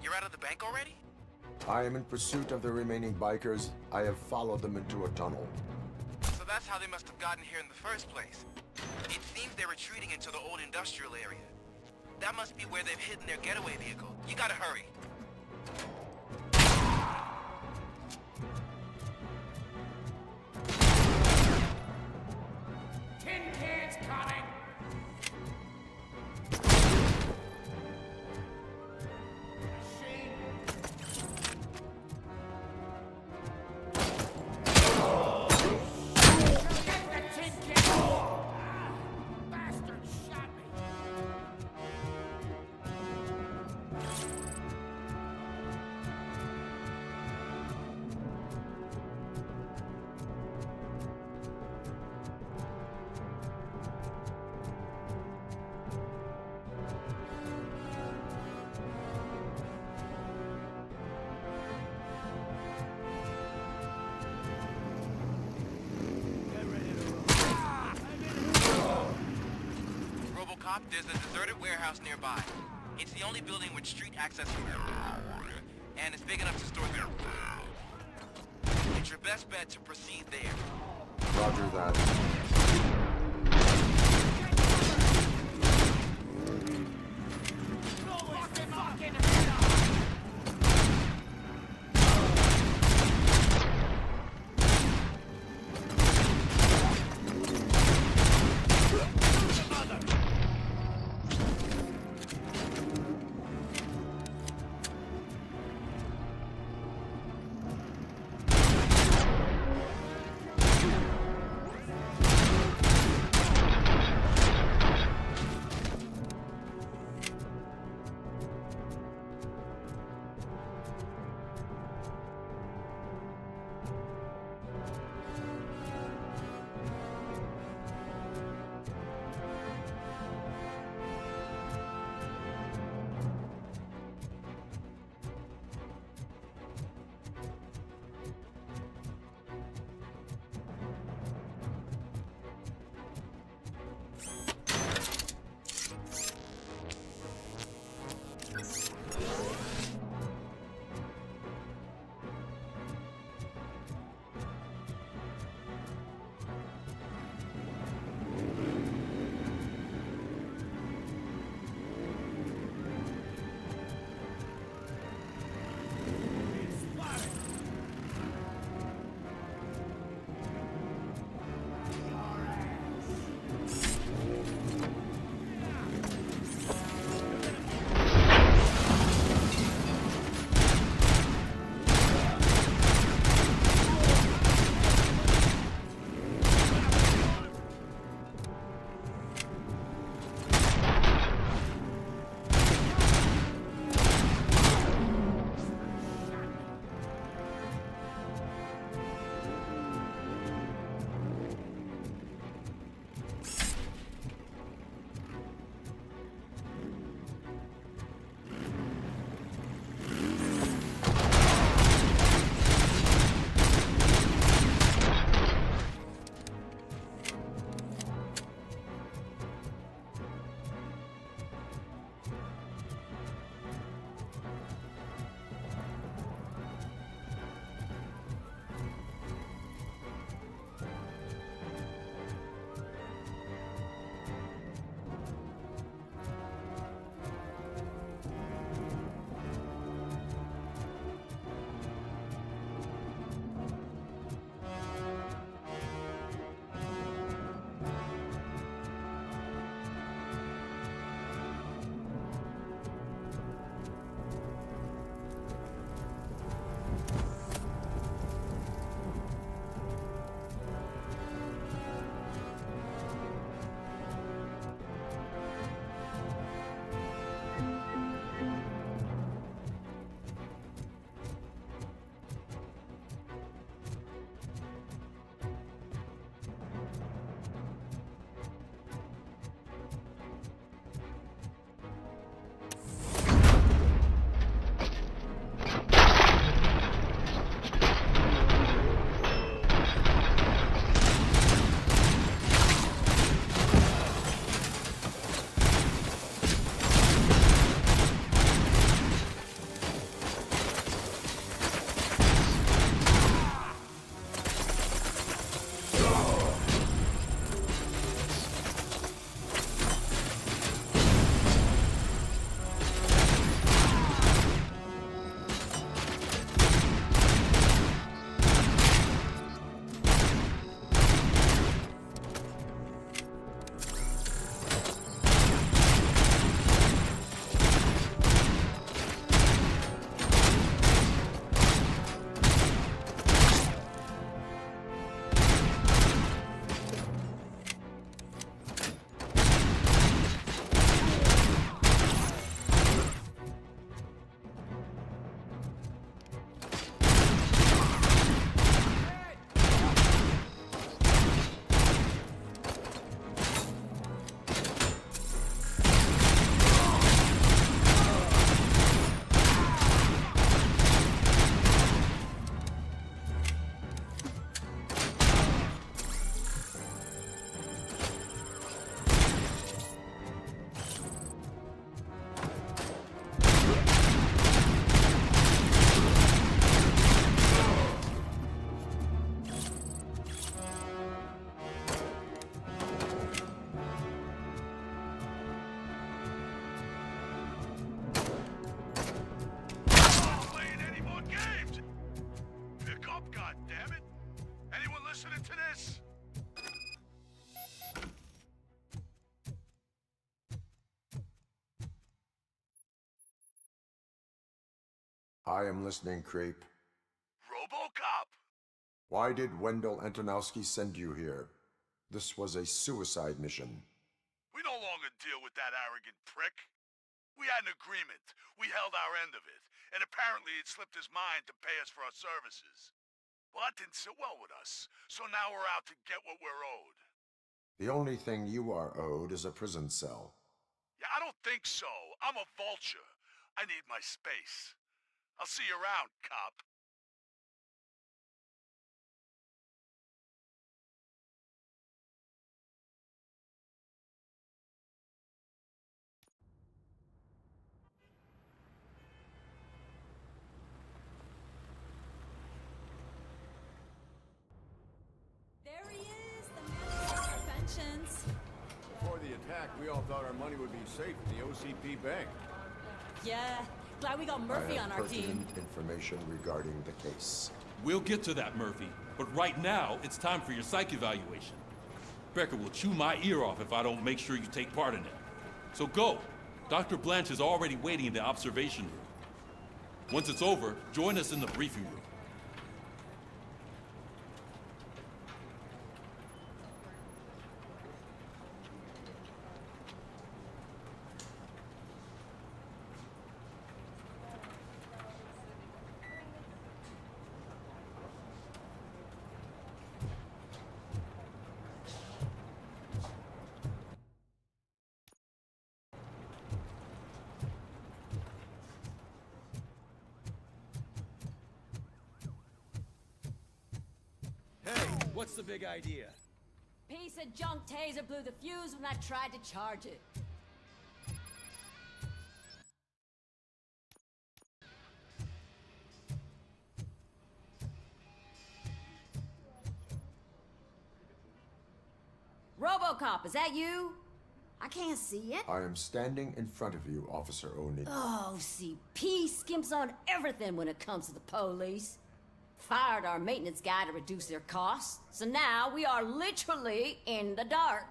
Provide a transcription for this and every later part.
You're out of the bank already? I am in pursuit of the remaining bikers. I have followed them into a tunnel. So that's how they must have gotten here in the first place. It seems they're retreating into the old industrial area. That must be where they've hidden their getaway vehicle. You gotta hurry. Tin cans coming! Robocop, there's a deserted warehouse nearby. It's the only building with street access from here. And it's big enough to store their food. It's your best bet to proceed there. Roger that. I am listening, creep. Robocop! Why did Wendell Antonowski send you here? This was a suicide mission. We no longer deal with that arrogant prick. We had an agreement. We held our end of it. And apparently it slipped his mind to pay us for our services. Well, that didn't sit well with us. So now we're out to get what we're owed. The only thing you are owed is a prison cell. Yeah, I don't think so. I'm a vulture. I need my space. I'll see you around, cop. There he is, the man of our pensions. Before the attack, we all thought our money would be safe in the OCP bank. Yeah, glad we got I Murphy have on our team. pertinent information regarding the case. We'll get to that, Murphy. But right now, it's time for your psych evaluation. Becker will chew my ear off if I don't make sure you take part in it. So go. Dr. Blanche is already waiting in the observation room. Once it's over, join us in the briefing room. What's the big idea? Piece of junk taser blew the fuse when I tried to charge it. Robocop, is that you? I can't see it. I am standing in front of you, Officer O'Neill. Oh, CP skimps on everything when it comes to the police. Fired our maintenance guy to reduce their costs, so now we are literally in the dark.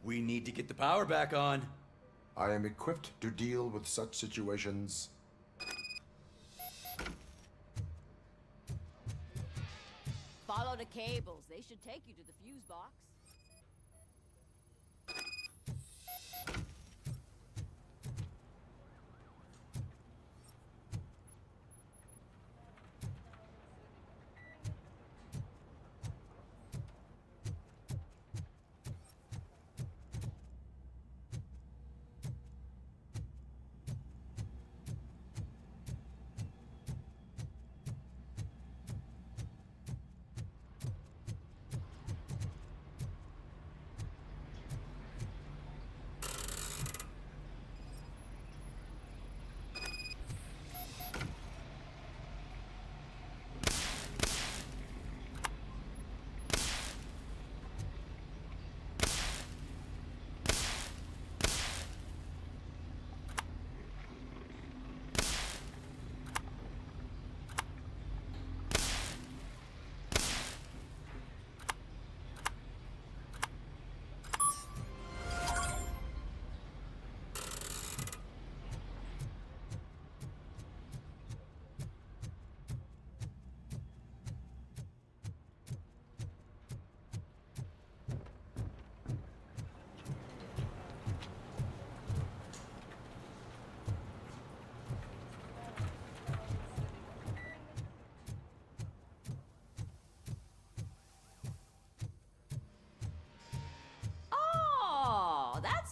We need to get the power back on. I am equipped to deal with such situations. Follow the cables. They should take you to the fuse box.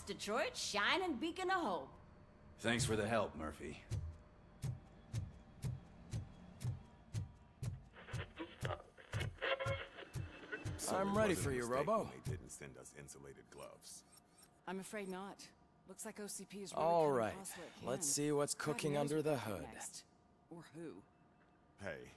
Detroit's shining beacon of hope. Thanks for the help, Murphy. I'm ready for you, Robo. They didn't send us insulated gloves. I'm afraid not. Looks like OCP is really All cutting right, costs where it can. let's see what's God cooking knows under what the they'll do hood. next. Or who. Hey,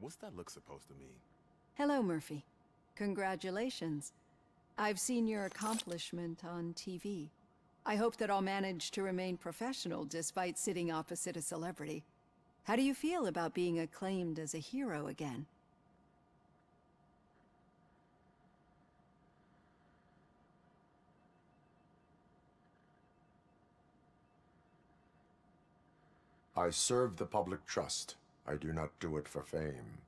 What's that look supposed to mean? Hello, Murphy. Congratulations. I've seen your accomplishment on TV. I hope that I'll manage to remain professional despite sitting opposite a celebrity. How do you feel about being acclaimed as a hero again? I serve the public trust. I do not do it for fame.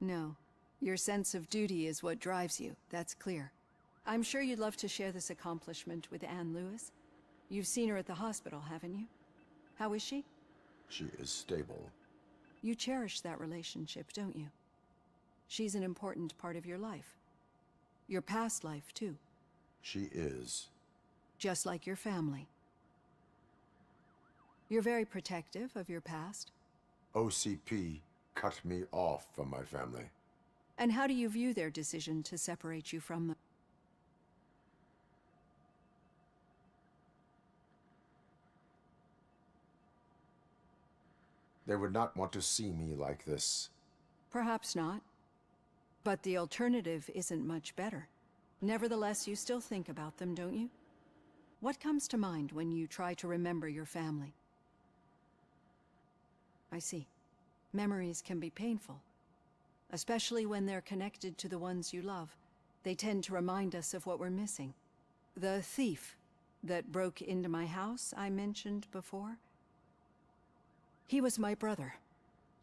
No. Your sense of duty is what drives you, that's clear. I'm sure you'd love to share this accomplishment with Anne Lewis. You've seen her at the hospital, haven't you? How is she? She is stable. You cherish that relationship, don't you? She's an important part of your life. Your past life, too. She is. Just like your family. You're very protective of your past. OCP cut me off from my family. And how do you view their decision to separate you from them? They would not want to see me like this. Perhaps not. But the alternative isn't much better. Nevertheless, you still think about them, don't you? What comes to mind when you try to remember your family? I see. Memories can be painful. Especially when they're connected to the ones you love. They tend to remind us of what we're missing. The thief that broke into my house I mentioned before? He was my brother.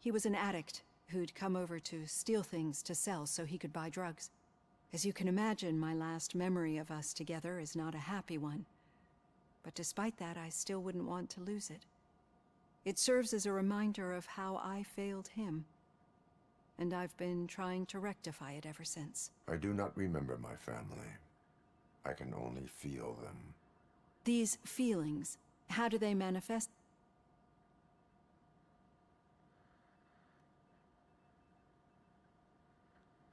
He was an addict who'd come over to steal things to sell so he could buy drugs. As you can imagine, my last memory of us together is not a happy one. But despite that, I still wouldn't want to lose it. It serves as a reminder of how I failed him. And I've been trying to rectify it ever since. I do not remember my family. I can only feel them. These feelings, how do they manifest?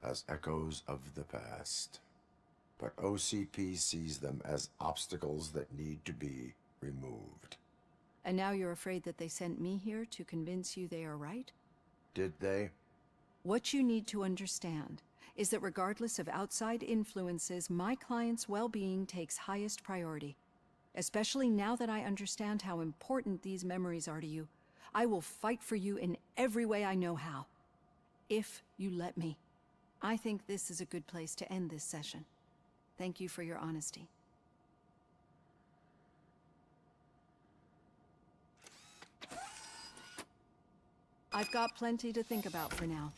As echoes of the past. But OCP sees them as obstacles that need to be removed. And now you're afraid that they sent me here to convince you they are right? Did they? What you need to understand is that regardless of outside influences, my client's well-being takes highest priority. Especially now that I understand how important these memories are to you. I will fight for you in every way I know how. If you let me. I think this is a good place to end this session. Thank you for your honesty. I've got plenty to think about for now.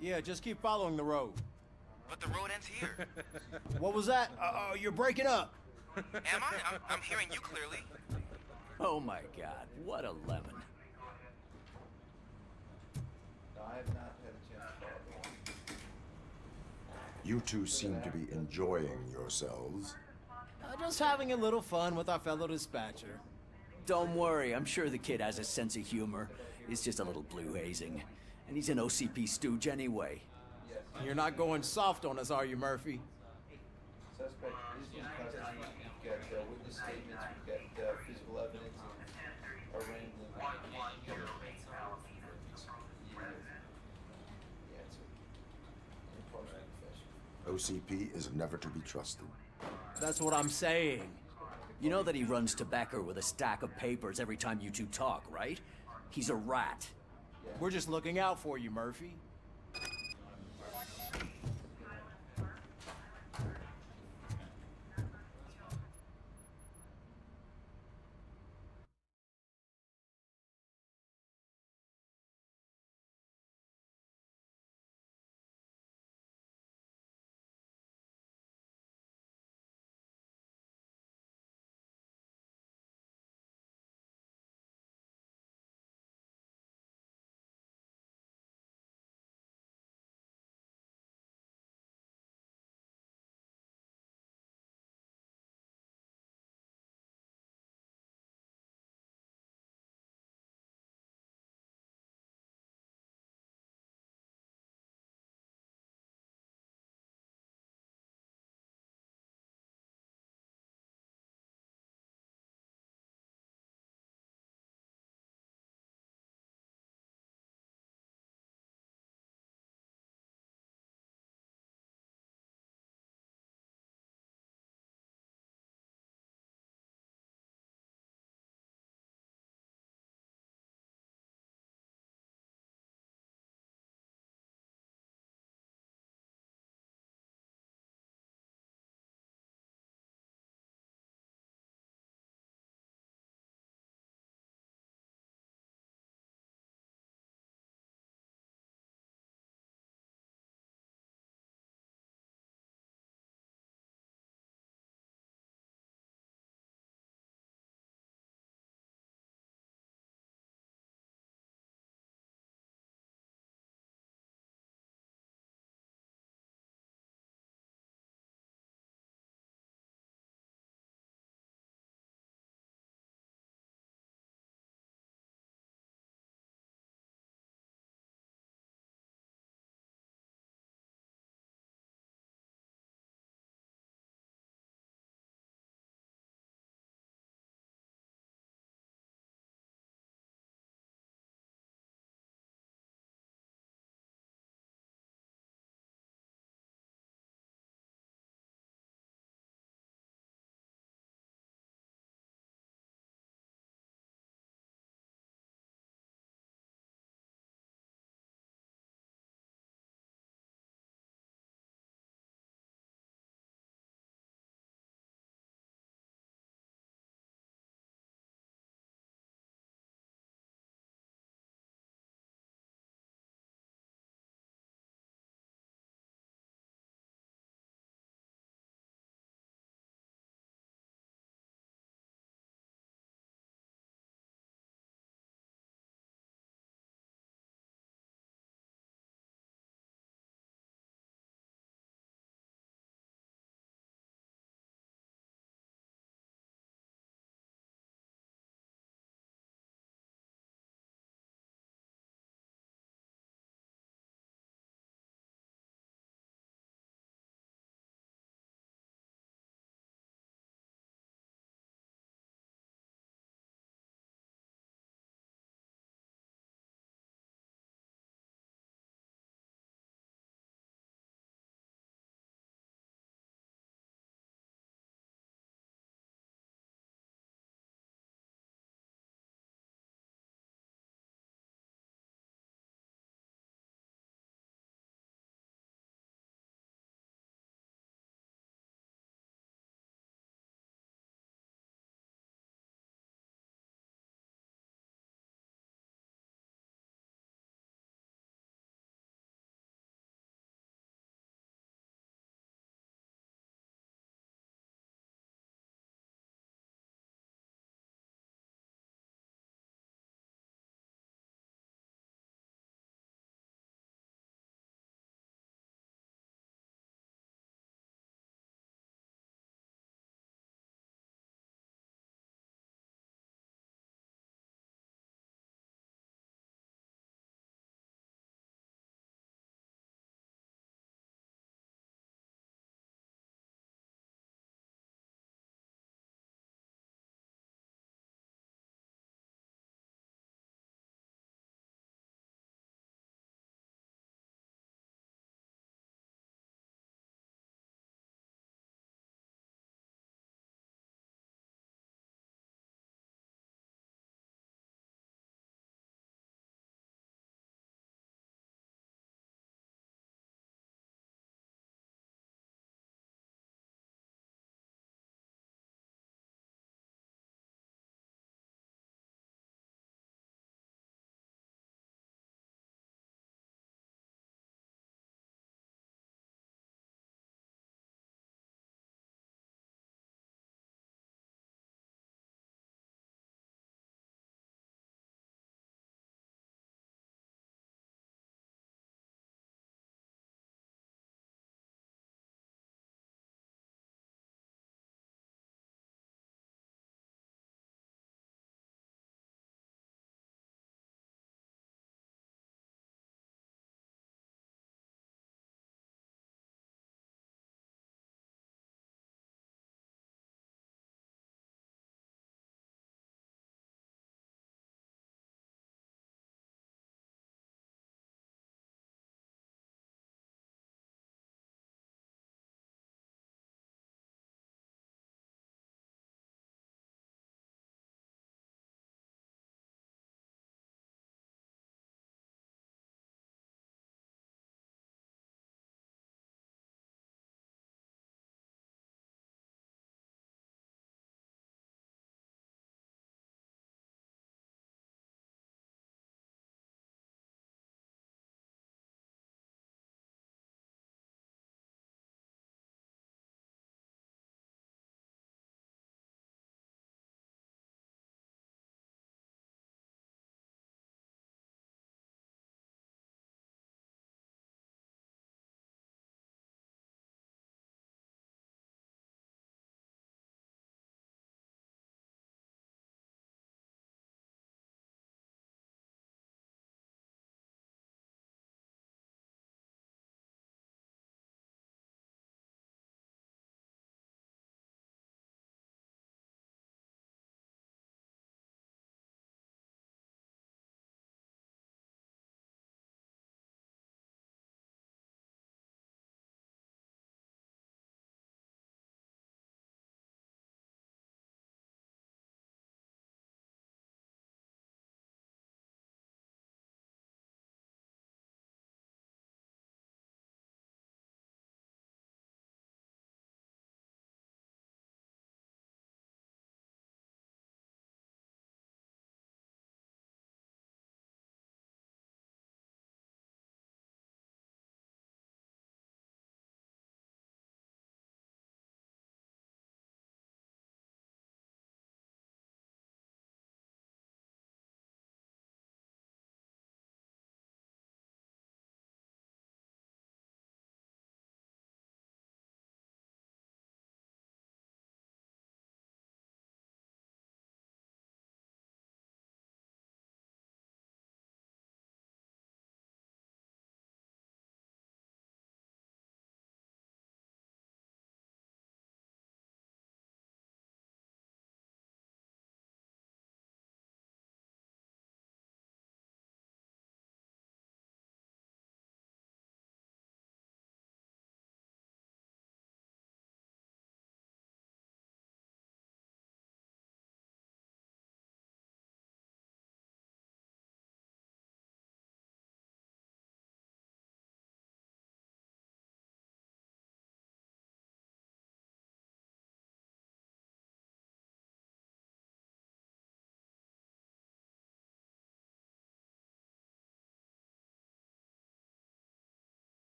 Yeah, just keep following the road. But the road ends here. What was that? You're breaking up. Am I? I'm hearing you clearly. Oh my god, what a lemon. I have not had a chance to follow along. You two seem to be enjoying yourselves. Just having a little fun with our fellow dispatcher. Don't worry, I'm sure the kid has a sense of humor. It's just a little blue hazing. And he's an OCP stooge anyway. You're not going soft on us, are you, Murphy? Suspect is in custody. We've got witness statements, we've got physical evidence, and our rambling. Yeah, it's an impartial confession. OCP is never to be trusted. That's what I'm saying. You know that he runs to Becker with a stack of papers every time you two talk, right? He's a rat. We're just looking out for you, Murphy.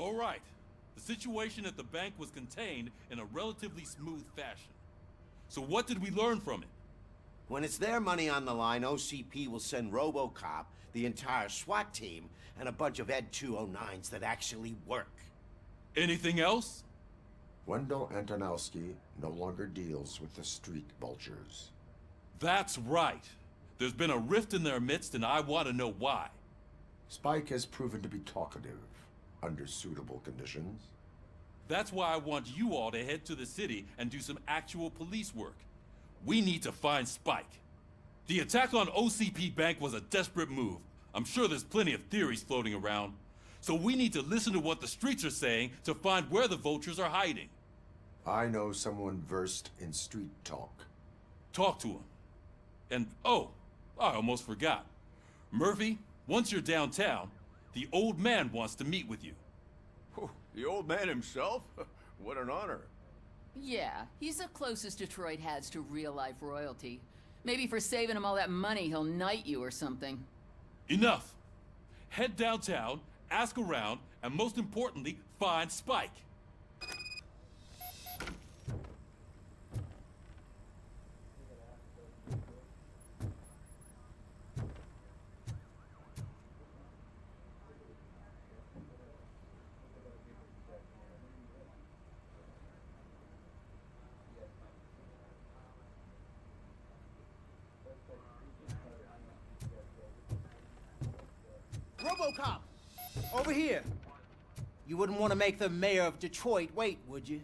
All right. The situation at the bank was contained in a relatively smooth fashion. So what did we learn from it? When it's their money on the line, OCP will send Robocop, the entire SWAT team, and a bunch of Ed 209s that actually work. Anything else? Wendell Antonowski no longer deals with the street vultures. That's right. There's been a rift in their midst, and I want to know why. Spike has proven to be talkative under suitable conditions. That's why I want you all to head to the city and do some actual police work. We need to find Spike. The attack on OCP Bank was a desperate move. I'm sure there's plenty of theories floating around. So we need to listen to what the streets are saying to find where the vultures are hiding. I know someone versed in street talk. Talk to him. And, oh, I almost forgot. Murphy, once you're downtown, the old man wants to meet with you. Oh, the old man himself? What an honor. Yeah, he's the closest Detroit has to real-life royalty. Maybe for saving him all that money, he'll knight you or something. Enough! Head downtown, ask around, and most importantly, find Spike. Robocop! Over here! You wouldn't want to make the mayor of Detroit wait, would you?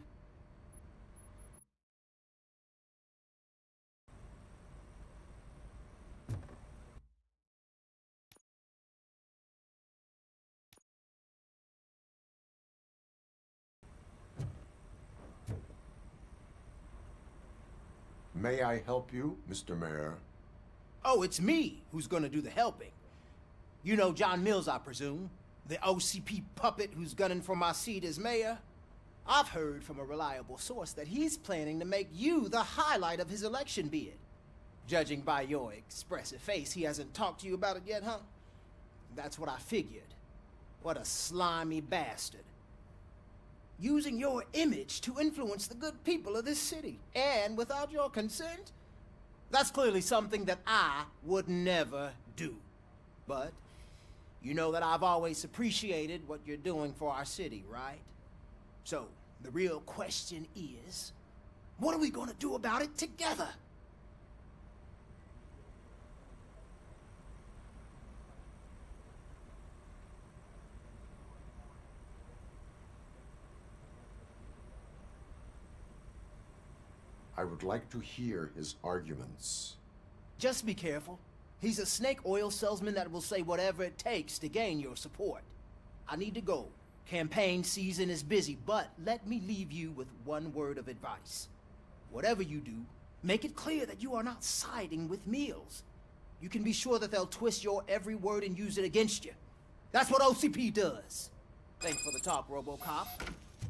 May I help you, Mr. Mayor? Oh, it's me who's gonna do the helping. You know John Mills, I presume? The OCP puppet who's gunning for my seat as mayor? I've heard from a reliable source that he's planning to make you the highlight of his election bid. Judging by your expressive face, he hasn't talked to you about it yet, huh? That's what I figured. What a slimy bastard. Using your image to influence the good people of this city, and without your consent? That's clearly something that I would never do. But you know that I've always appreciated what you're doing for our city, right? So, the real question is, what are we gonna do about it together? I would like to hear his arguments. Just be careful. He's a snake oil salesman that will say whatever it takes to gain your support. I need to go. Campaign season is busy, but let me leave you with one word of advice. Whatever you do, make it clear that you are not siding with Mills. You can be sure that they'll twist your every word and use it against you. That's what OCP does. Thanks for the talk, Robocop.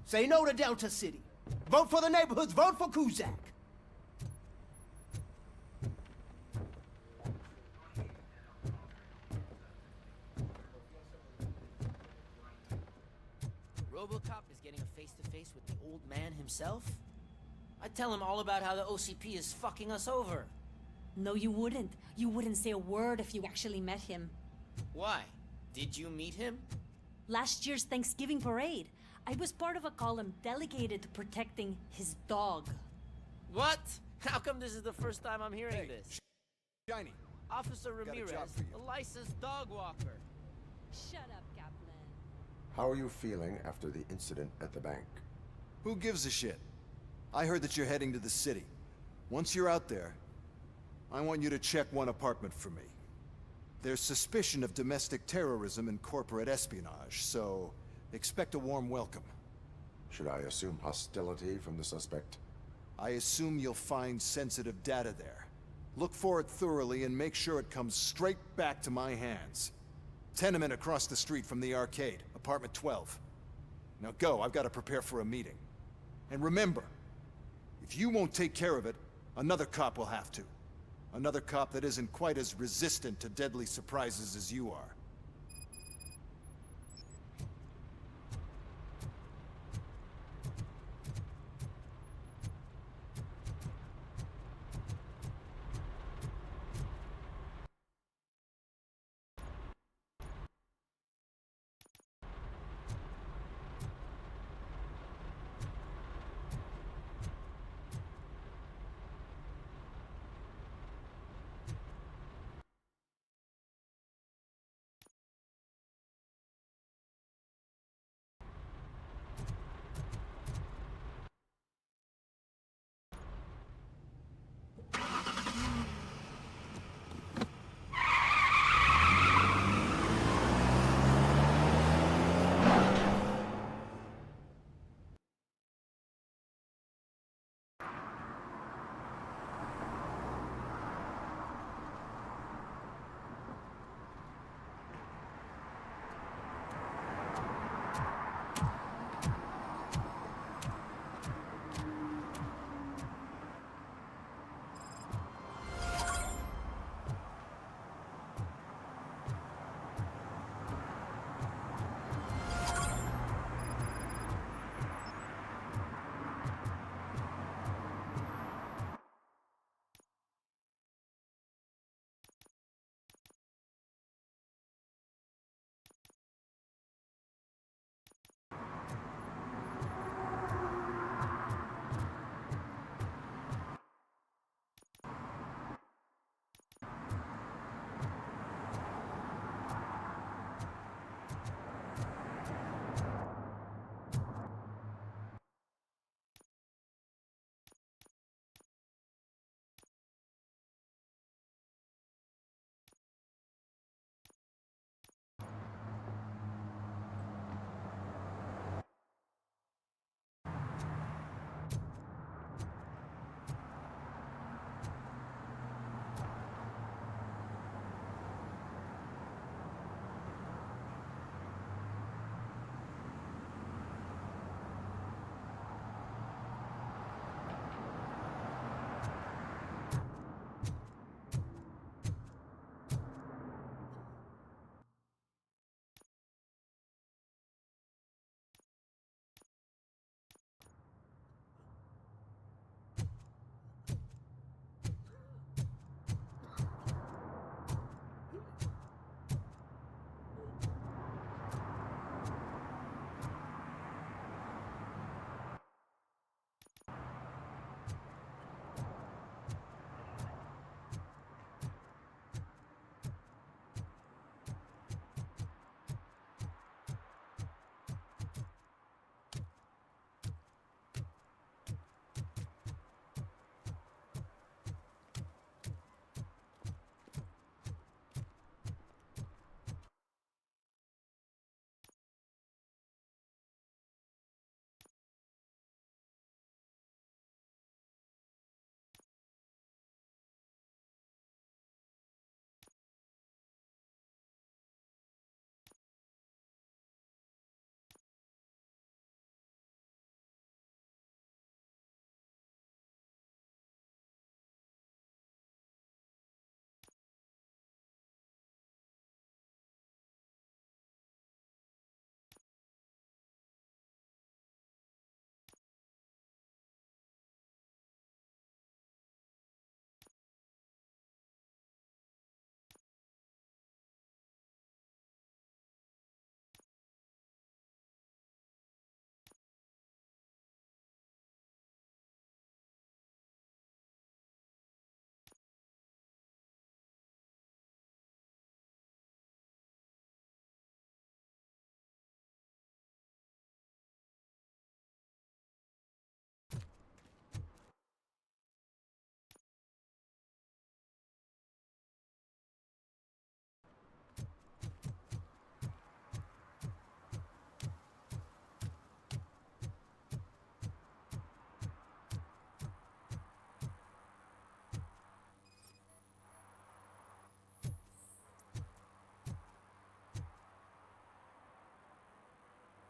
Say no to Delta City. Vote for the neighborhoods. Vote for Kuzak. Robocop is getting a face-to-face with the old man himself? I'd tell him all about how the OCP is fucking us over. No, you wouldn't. You wouldn't say a word if you actually met him. Why? Did you meet him? Last year's Thanksgiving parade, I was part of a column delegated to protecting his dog. What? How come this is the first time I'm hearing this? Shiny. Officer Ramirez, a licensed dog walker. Shut up, Kaplan. How are you feeling after the incident at the bank? Who gives a shit? I heard that you're heading to the city. Once you're out there, I want you to check one apartment for me. There's suspicion of domestic terrorism and corporate espionage, so expect a warm welcome. Should I assume hostility from the suspect? I assume you'll find sensitive data there. Look for it thoroughly and make sure it comes straight back to my hands. Tenement across the street from the arcade, apartment 12. Now go, I've got to prepare for a meeting. And remember, if you won't take care of it, another cop will have to. Another cop that isn't quite as resistant to deadly surprises as you are.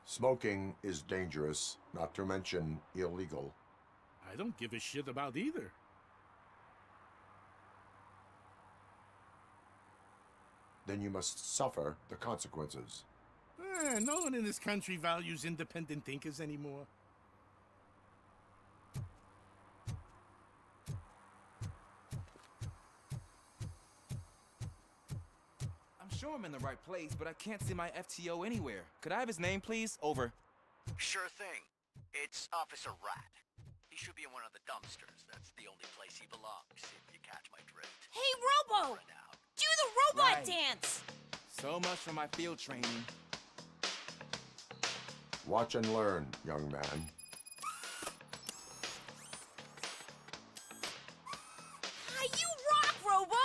Smoking is dangerous, not to mention illegal. I don't give a shit about either. Then you must suffer the consequences. No one in this country values independent thinkers anymore. I'm sure I'm in the right place, but I can't see my FTO anywhere. Could I have his name, please? Over. Sure thing. It's Officer Rat. He should be in one of the dumpsters. That's the only place he belongs, if you catch my drift. Hey, Robo! Do the robot Right. dance! So much for my field training. Watch and learn, young man. You rock, Robo!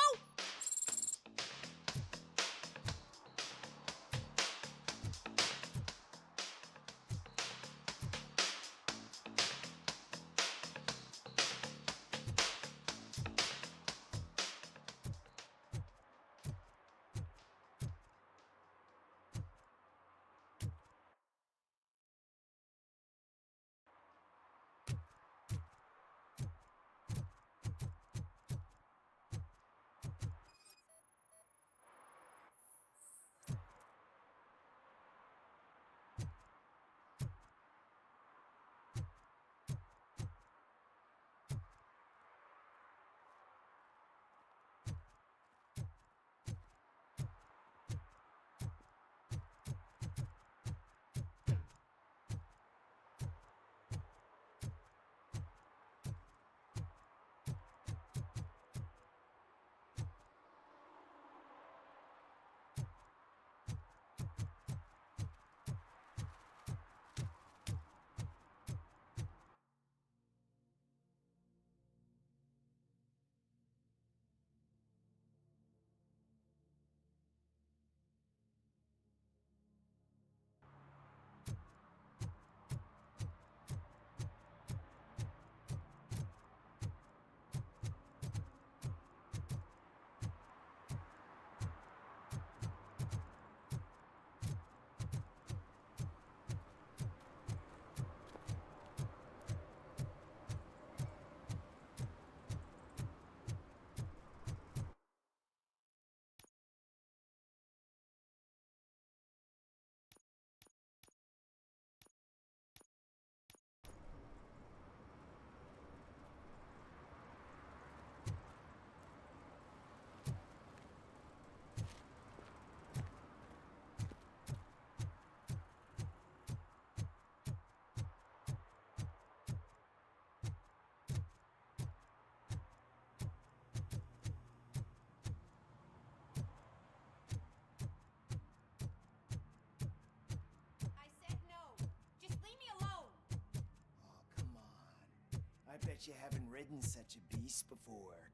I bet you haven't ridden such a beast before.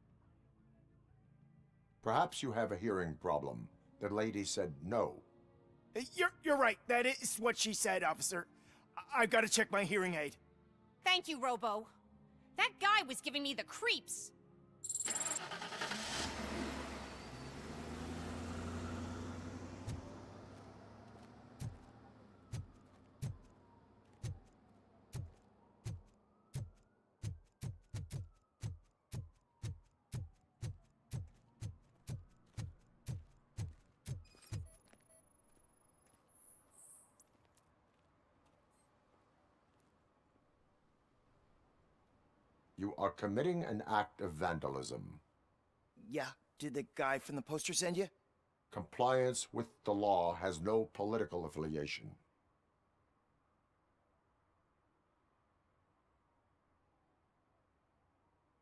Perhaps you have a hearing problem. The lady said no. You're right. That is what she said, officer. I've got to check my hearing aid. Thank you, Robo. That guy was giving me the creeps. You are committing an act of vandalism. Yeah, did the guy from the poster send you? Compliance with the law has no political affiliation.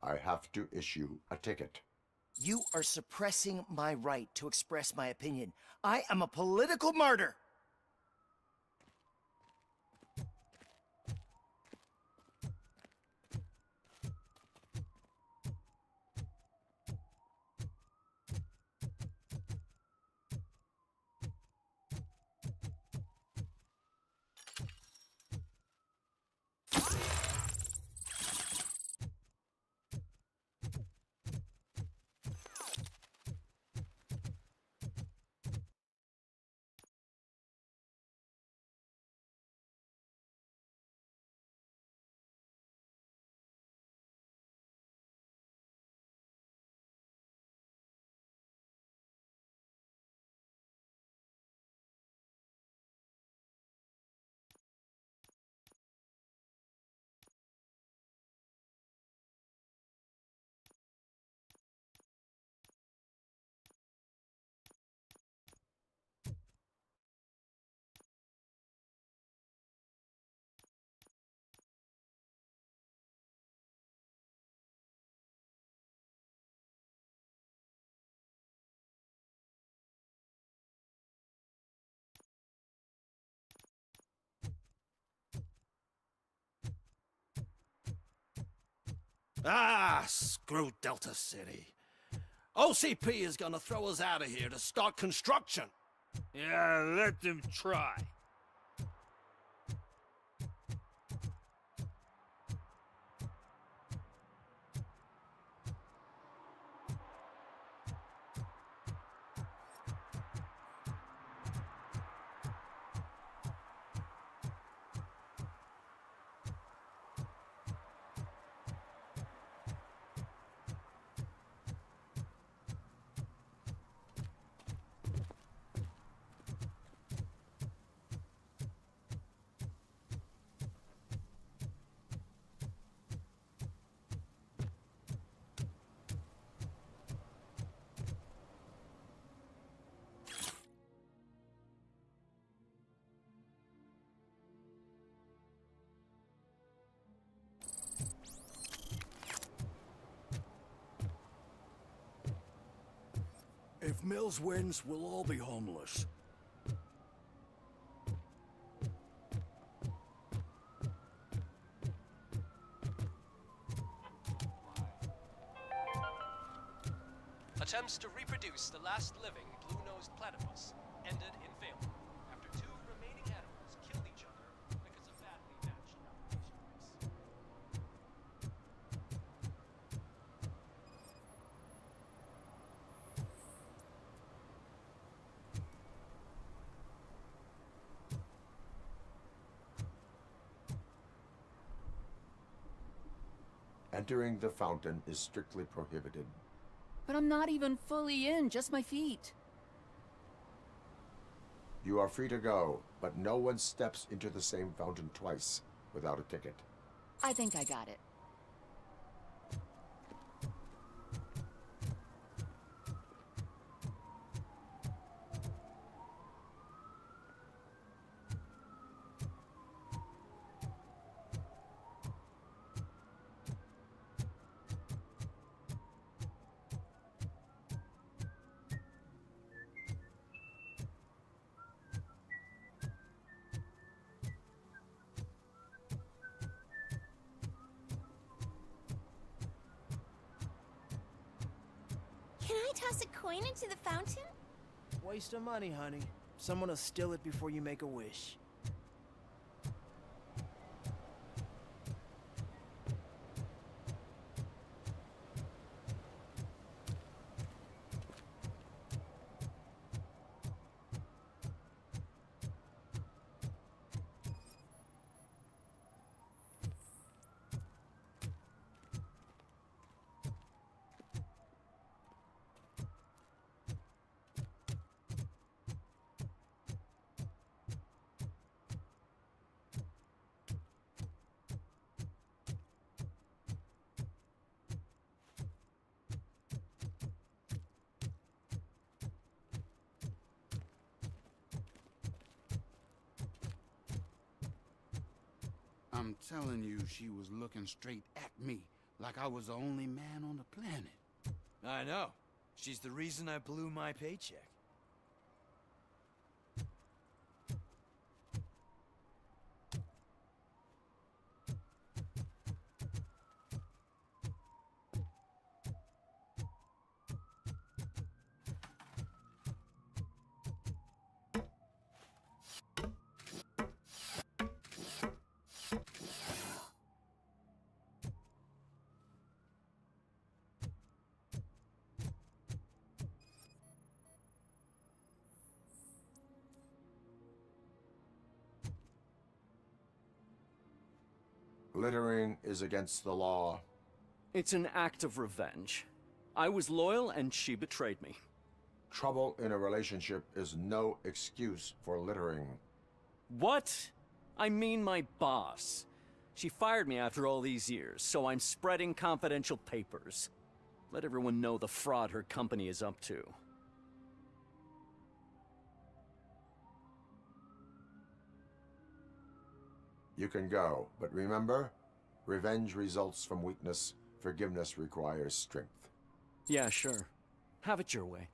I have to issue a ticket. You are suppressing my right to express my opinion. I am a political martyr! Ah, screw Delta City. OCP is gonna throw us out of here to start construction. Yeah, let them try. If Mills wins, we'll all be homeless. Attempts to reproduce the last living blue-nosed platypus ended in failure after two remaining animals killed each other because of badly matched reproduction rates. Entering the fountain is strictly prohibited. But I'm not even fully in, just my feet. You are free to go, but no one steps into the same fountain twice without a ticket. I think I got it. Can I toss a coin into the fountain? Waste of money, honey. Someone will steal it before you make a wish. I'm telling you, she was looking straight at me, like I was the only man on the planet. I know. She's the reason I blew my paycheck. Littering is against the law. It's an act of revenge. I was loyal and she betrayed me. Trouble in a relationship is no excuse for littering. What? I mean my boss. She fired me after all these years, so I'm spreading confidential papers. Let everyone know the fraud her company is up to. You can go, but remember, revenge results from weakness. Forgiveness requires strength. Yeah, sure. Have it your way.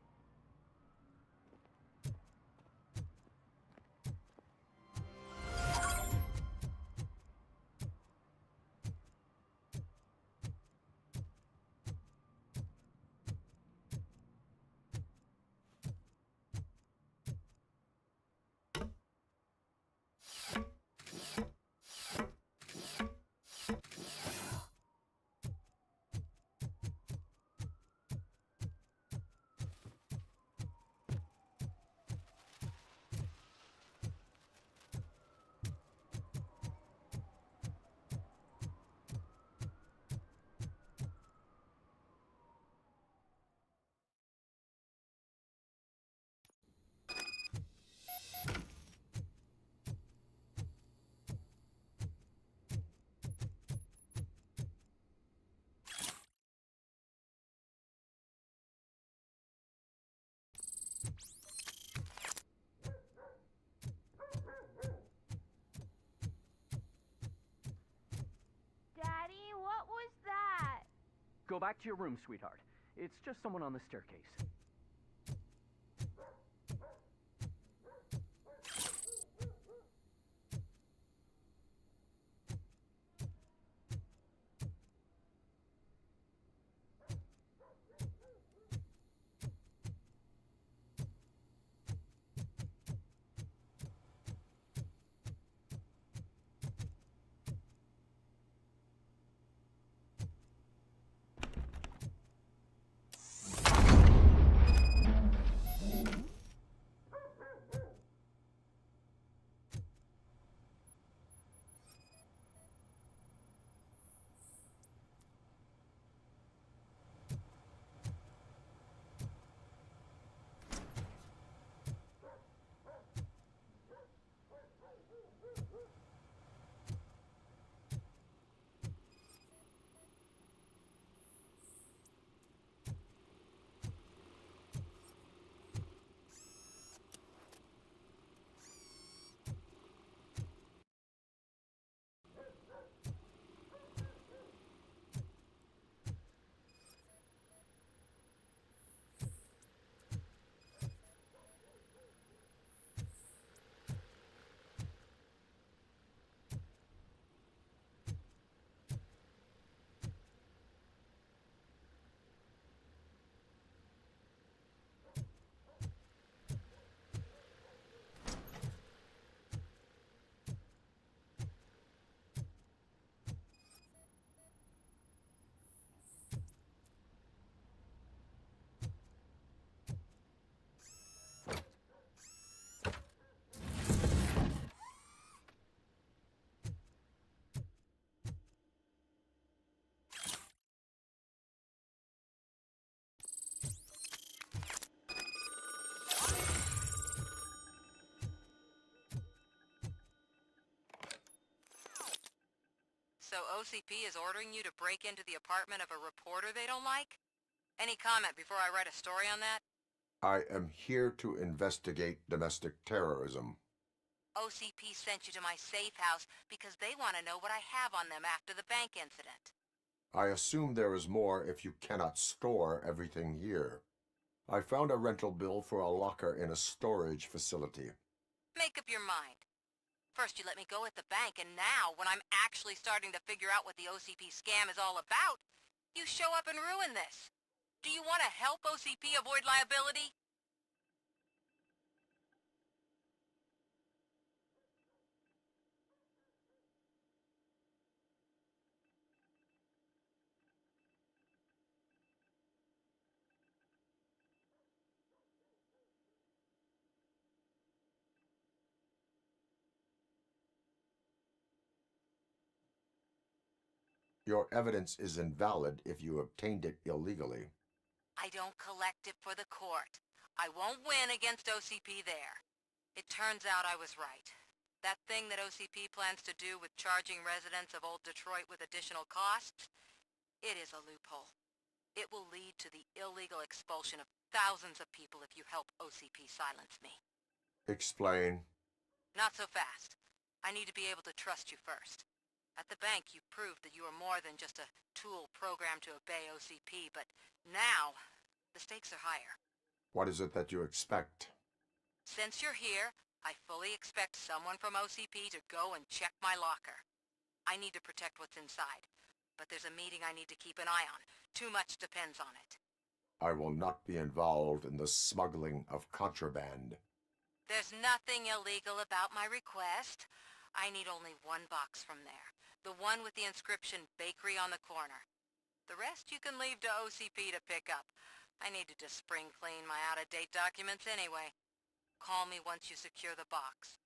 Go back to your room, sweetheart. It's just someone on the staircase. So OCP is ordering you to break into the apartment of a reporter they don't like? Any comment before I write a story on that? I am here to investigate domestic terrorism. OCP sent you to my safe house because they want to know what I have on them after the bank incident. I assume there is more if you cannot store everything here. I found a rental bill for a locker in a storage facility. Make up your mind. First you let me go at the bank, and now, when I'm actually starting to figure out what the OCP scam is all about, you show up and ruin this. Do you want to help OCP avoid liability? Your evidence is invalid if you obtained it illegally. I don't collect it for the court. I won't win against OCP there. It turns out I was right. That thing that OCP plans to do with charging residents of Old Detroit with additional costs, it is a loophole. It will lead to the illegal expulsion of thousands of people if you help OCP silence me. Explain. Not so fast. I need to be able to trust you first. At the bank, you proved that you are more than just a tool programmed to obey OCP, but now, the stakes are higher. What is it that you expect? Since you're here, I fully expect someone from OCP to go and check my locker. I need to protect what's inside, but there's a meeting I need to keep an eye on. Too much depends on it. I will not be involved in the smuggling of contraband. There's nothing illegal about my request. I need only one box from there. The one with the inscription Bakery on the corner. The rest you can leave to OCP to pick up. I need to just spring clean my out-of-date documents anyway. Call me once you secure the box.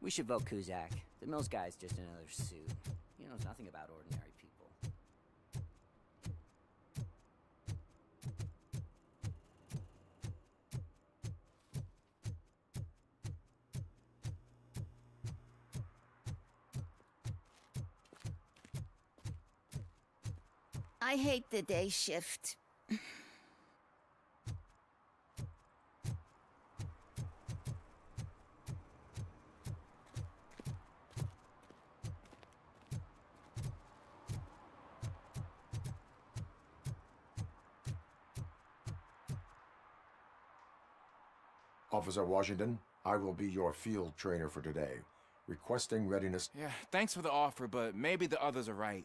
We should vote Kuzak. The Mills guy's just another suit. He knows nothing about ordinary people. I hate the day shift. Officer Washington, I will be your field trainer for today. Requesting readiness. Yeah, thanks for the offer, but maybe the others are right.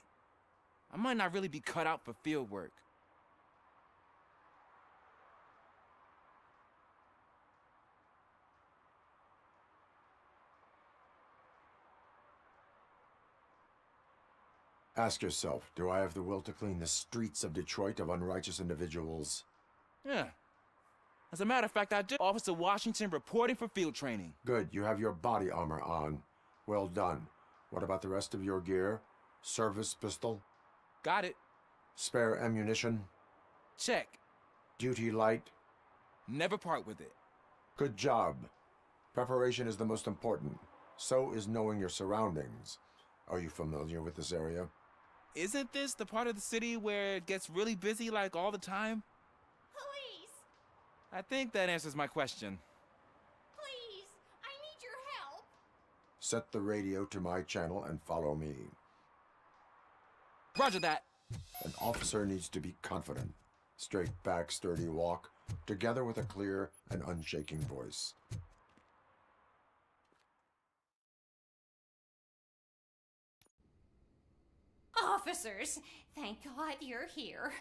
I might not really be cut out for field work. Ask yourself, do I have the will to clean the streets of Detroit of unrighteous individuals? Yeah. As a matter of fact, I do. Officer Washington reporting for field training. Good, you have your body armor on. Well done. What about the rest of your gear? Service pistol? Got it. Spare ammunition? Check. Duty light? Never part with it. Good job. Preparation is the most important. So is knowing your surroundings. Are you familiar with this area? Isn't this the part of the city where it gets really busy like all the time? Police! I think that answers my question. Please! I need your help! Set the radio to my channel and follow me. Roger that. An officer needs to be confident. Straight back, sturdy walk, together with a clear and unshaking voice. Officers, thank God you're here.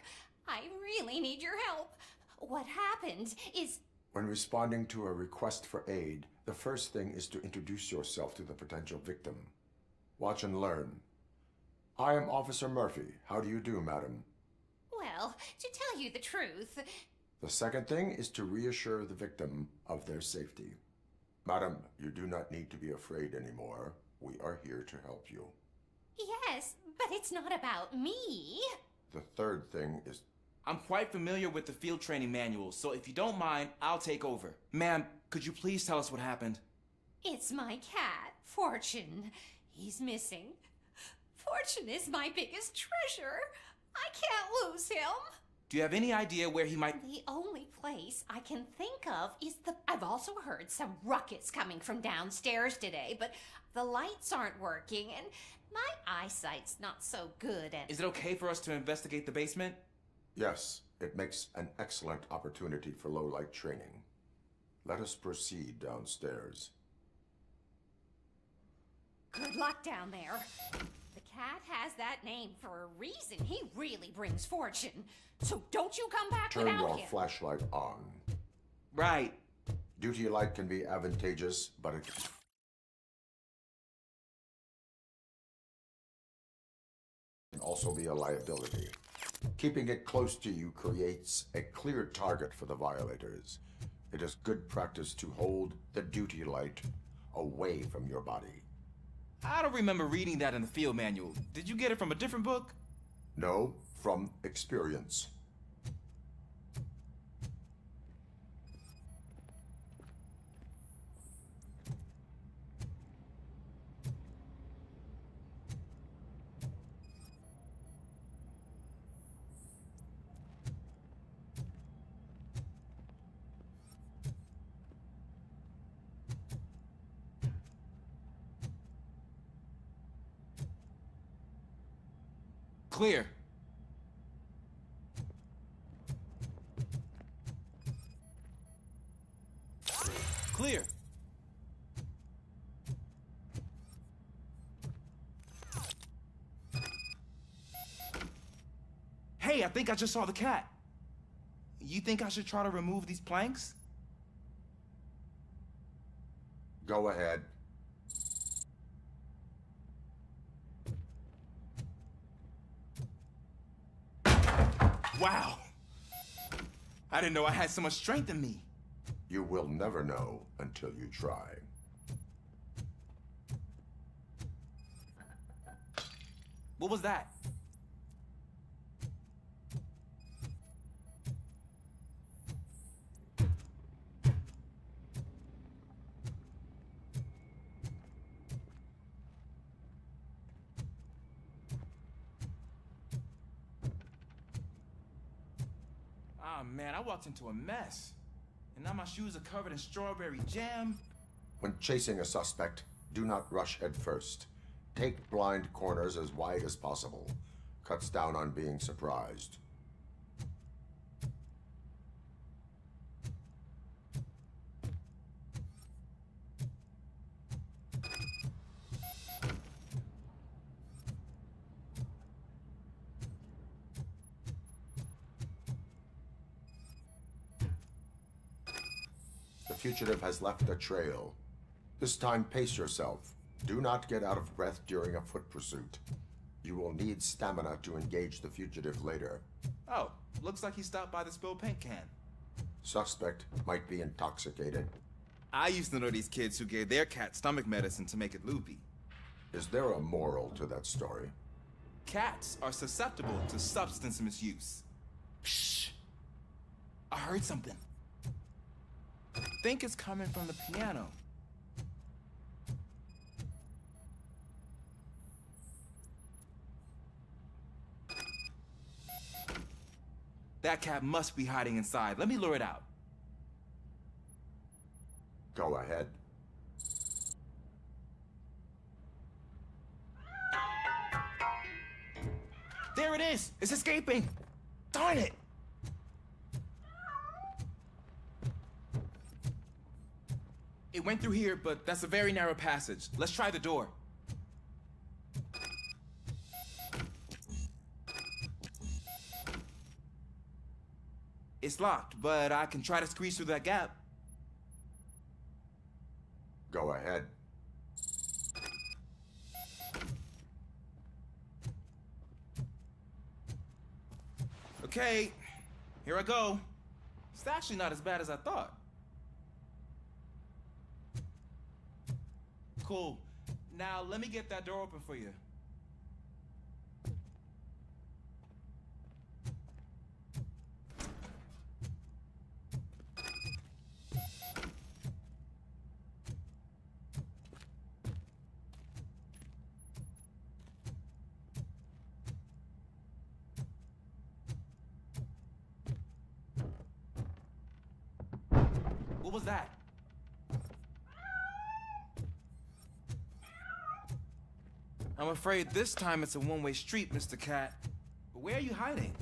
I really need your help. What happened is... When responding to a request for aid, the first thing is to introduce yourself to the potential victim. Watch and learn. I am Officer Murphy. How do you do, madam? Well, to tell you the truth... The second thing is to reassure the victim of their safety. Madam, you do not need to be afraid anymore. We are here to help you. Yes, but it's not about me. The third thing is... I'm quite familiar with the field training manual, so if you don't mind, I'll take over. Ma'am, could you please tell us what happened? It's my cat, Fortune. He's missing. Fortune is my biggest treasure. I can't lose him. Do you have any idea where he might... The only place I can think of is the... I've also heard some ruckus coming from downstairs today, but the lights aren't working, and my eyesight's not so good, and... Is it okay for us to investigate the basement? Yes, it makes an excellent opportunity for low-light training. Let us proceed downstairs. Good luck down there. The cat has that name for a reason. He really brings fortune. So don't you come back Turn without your him. flashlight on. Right. Duty light can be advantageous, but it can also be a liability. Keeping it close to you creates a clear target for the violators. It is good practice to hold the duty light away from your body. I don't remember reading that in the field manual. Did you get it from a different book? No, from experience. Clear. Clear. Hey, I think I just saw the cat. You think I should try to remove these planks? Go ahead. Wow. I didn't know I had so much strength in me. You will never know until you try. What was that? Ah, man, I walked into a mess. And now my shoes are covered in strawberry jam. When chasing a suspect, do not rush head first. Take blind corners as wide as possible. Cuts down on being surprised. The fugitive has left a trail. This time, pace yourself. Do not get out of breath during a foot pursuit. You will need stamina to engage the fugitive later. Oh, looks like he stopped by the spilled paint can. Suspect might be intoxicated. I used to know these kids who gave their cat stomach medicine to make it loopy. Is there a moral to that story? Cats are susceptible to substance misuse. Shh! I heard something. Think it's coming from the piano. That cat must be hiding inside. Let me lure it out. Go ahead. There it is! It's escaping! Darn it! It went through here, but that's a very narrow passage. Let's try the door. It's locked, but I can try to squeeze through that gap. Go ahead. Okay, here I go. It's actually not as bad as I thought. Cool. Now let me get that door open for you. What was that? I'm afraid this time it's a one-way street, Mr. Cat. But where are you hiding?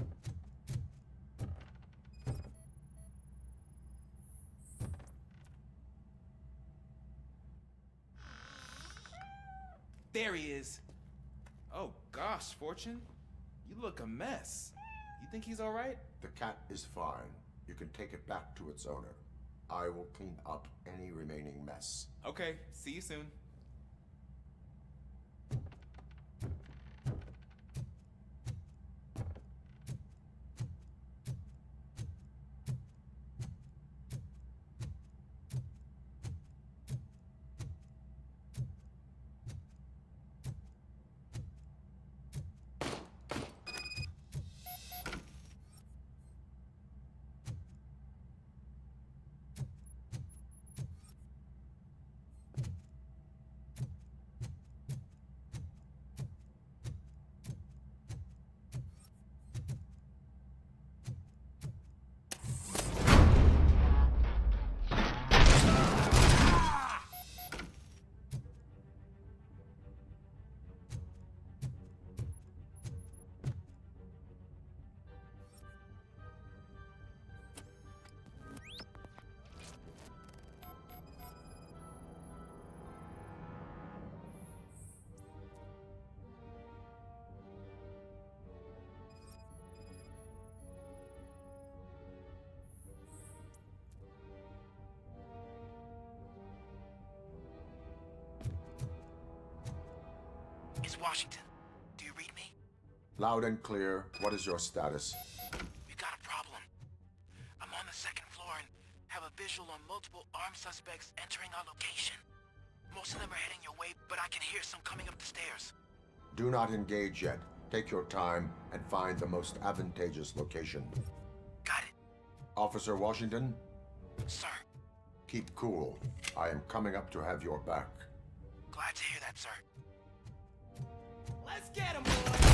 There he is. Oh gosh, Fortune. You look a mess. You think he's all right? The cat is fine. You can take it back to its owner. I will clean up any remaining mess. Okay, see you soon. It's Washington. Do you read me? Loud and clear. What is your status? We've got a problem. I'm on the second floor and have a visual on multiple armed suspects entering our location. Most of them are heading your way, but I can hear some coming up the stairs. Do not engage yet. Take your time and find the most advantageous location. Got it. Officer Washington? Sir. Keep cool. I am coming up to have your back. Glad to hear that, sir. Let's get him, boys!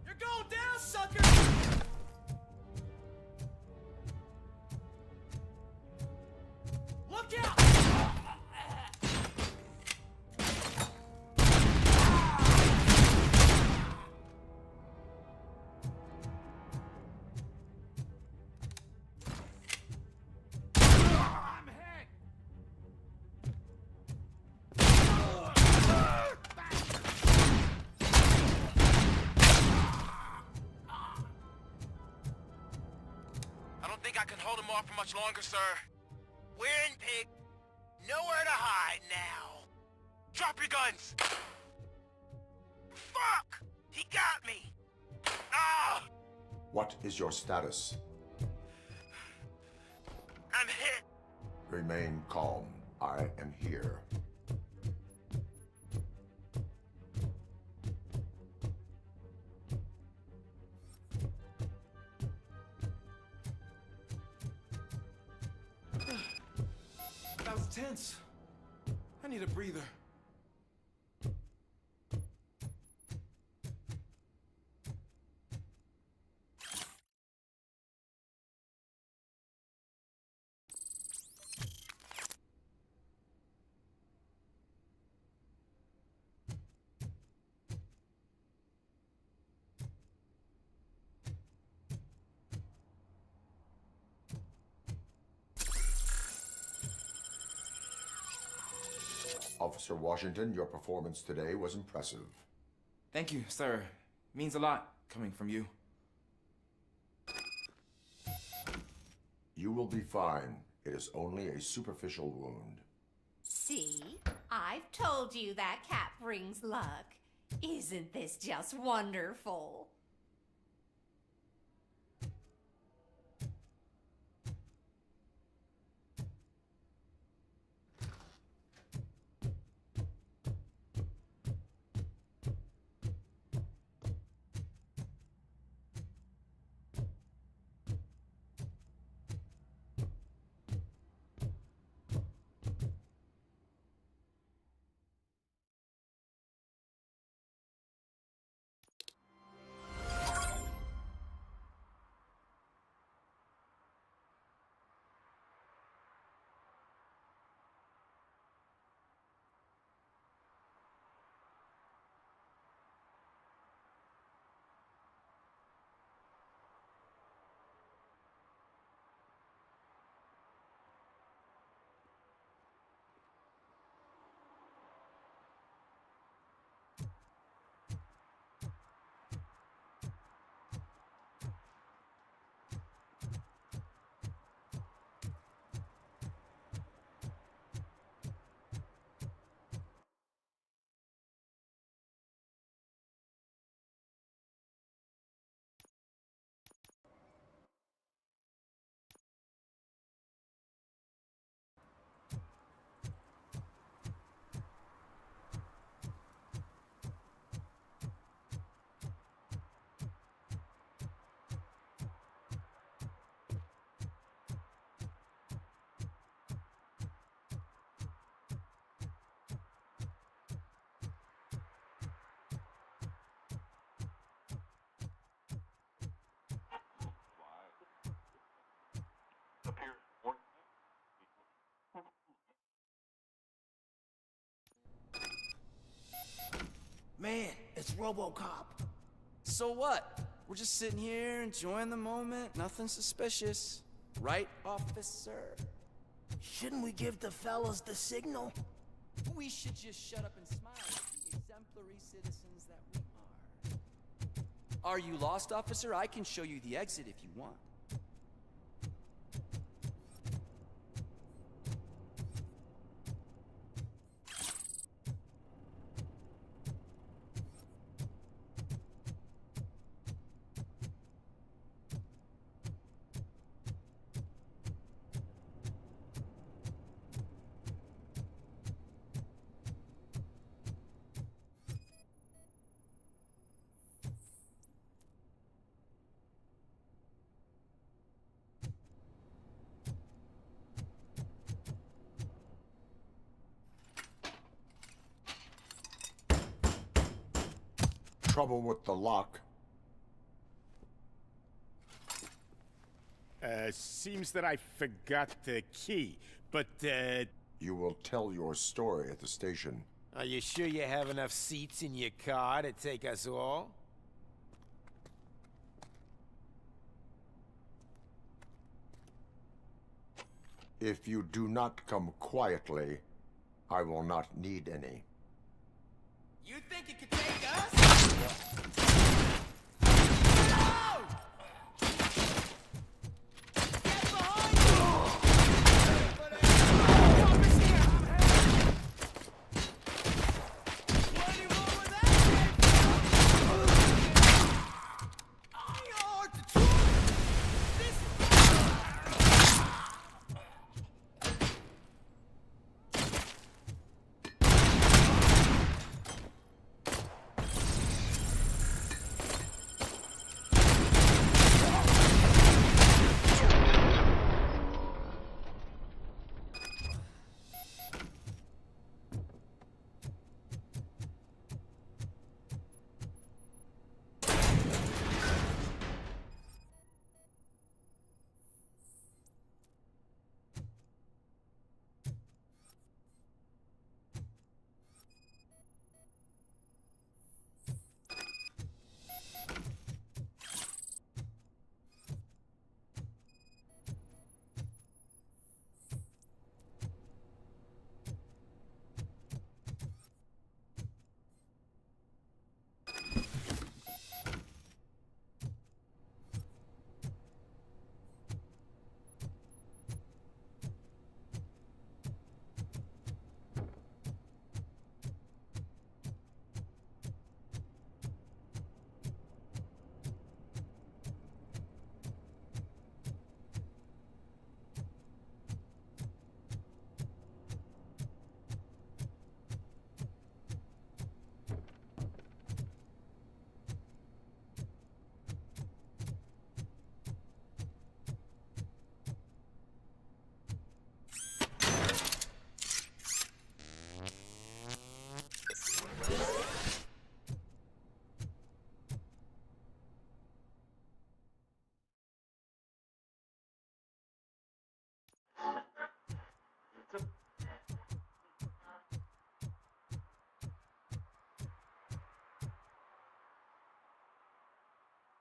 You're going down, sucker! Look out! I'm hit! I don't think I can hold him off for much longer, sir. We're in, pig. Nowhere to hide now. Drop your guns. Fuck! He got me. Ah! What is your status? I'm hit. Remain calm. I am here. That was tense. I need a breather. Officer Washington, your performance today was impressive. Thank you, sir. Means a lot coming from you. You will be fine. It is only a superficial wound. See? I've told you that cat brings luck. Isn't this just wonderful? Man, it's Robocop. So what? We're just sitting here enjoying the moment. Nothing suspicious. Right, officer? Shouldn't we give the fellas the signal? We should just shut up and smile at the exemplary citizens that we are. Are you lost, officer? I can show you the exit if you want. trouble with the lock? Seems that I forgot the key, but, You will tell your story at the station. Are you sure you have enough seats in your car to take us all? If you do not come quietly, I will not need any. You think you could take us? No! Get behind you! Cop is here! Plenty more where that came from! I ought to try this.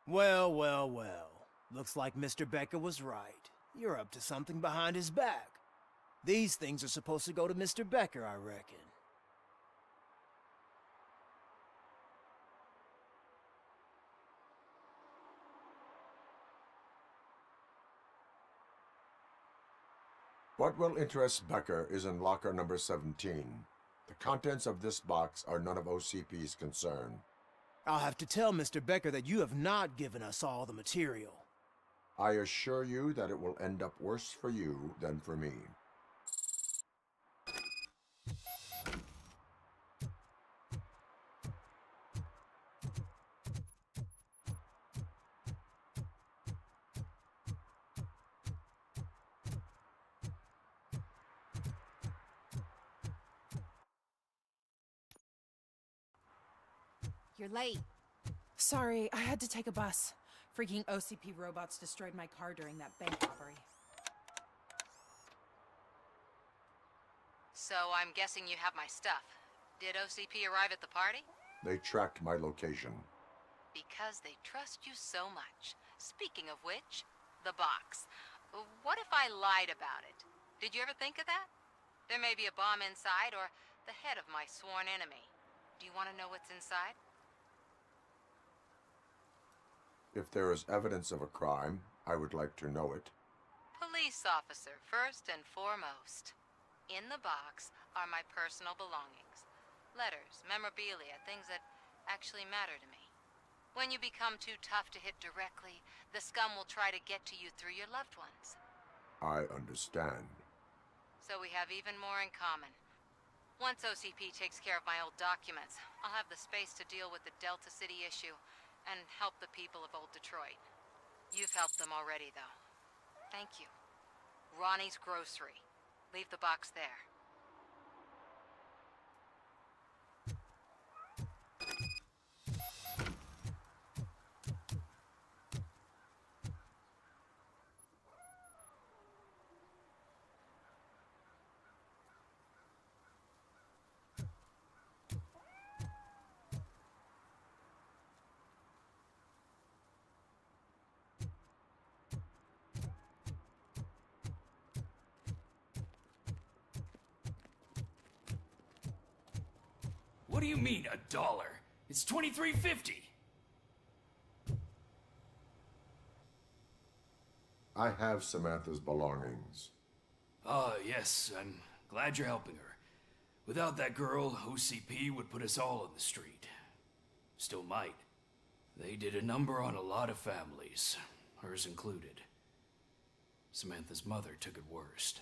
Well, well, well. Looks like Mr. Becker was right. You're up to something behind his back. These things are supposed to go to Mr. Becker, I reckon. What will interest Becker is in locker number 17. The contents of this box are none of OCP's concern. I'll have to tell Mr. Becker that you have not given us all the material. I assure you that it will end up worse for you than for me. You're late. Sorry, I had to take a bus. Freaking OCP robots destroyed my car during that bank robbery. So I'm guessing you have my stuff. Did OCP arrive at the party? They tracked my location. Because they trust you so much. Speaking of which, the box. What if I lied about it? Did you ever think of that? There may be a bomb inside or the head of my sworn enemy. Do you want to know what's inside? If there is evidence of a crime, I would like to know it. Police officer, first and foremost. In the box are my personal belongings. Letters, memorabilia, things that actually matter to me. When you become too tough to hit directly, the scum will try to get to you through your loved ones. I understand. So we have even more in common. Once OCP takes care of my old documents, I'll have the space to deal with the Delta City issue and help the people of Old Detroit. You've helped them already, though. Thank you. Ronnie's Grocery. Leave the box there. What do you mean, $1? It's $23.50. I have Samantha's belongings. Ah, yes, I'm glad you're helping her. Without that girl, OCP would put us all in the street. Still might. They did a number on a lot of families, hers included. Samantha's mother took it worst.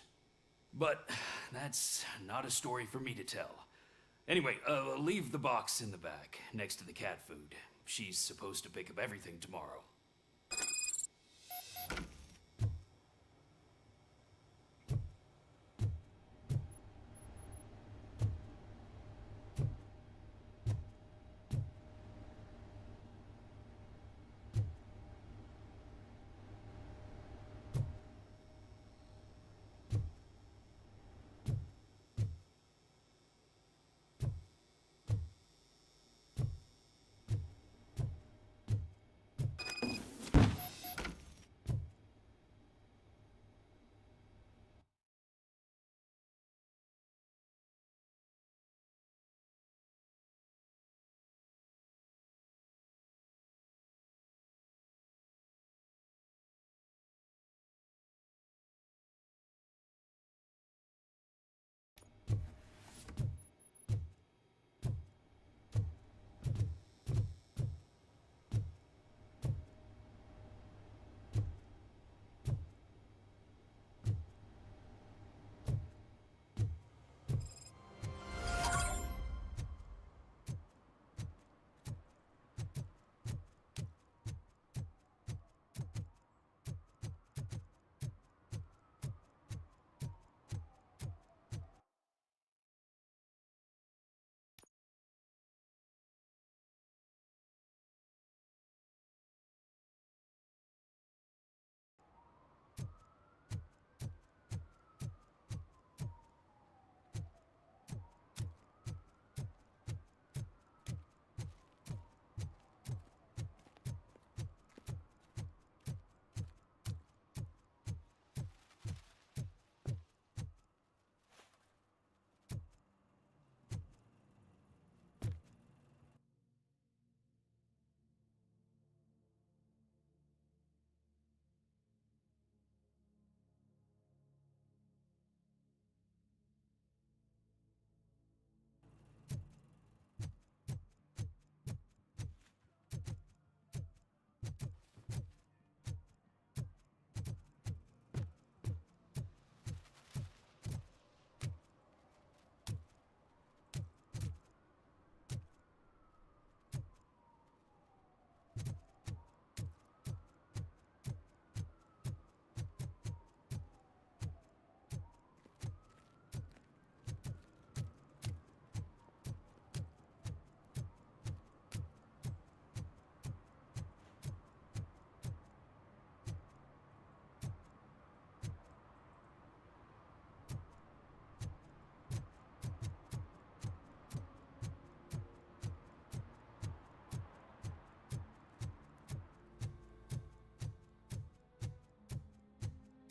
But that's not a story for me to tell. Anyway, leave the box in the back, next to the cat food. She's supposed to pick up everything tomorrow.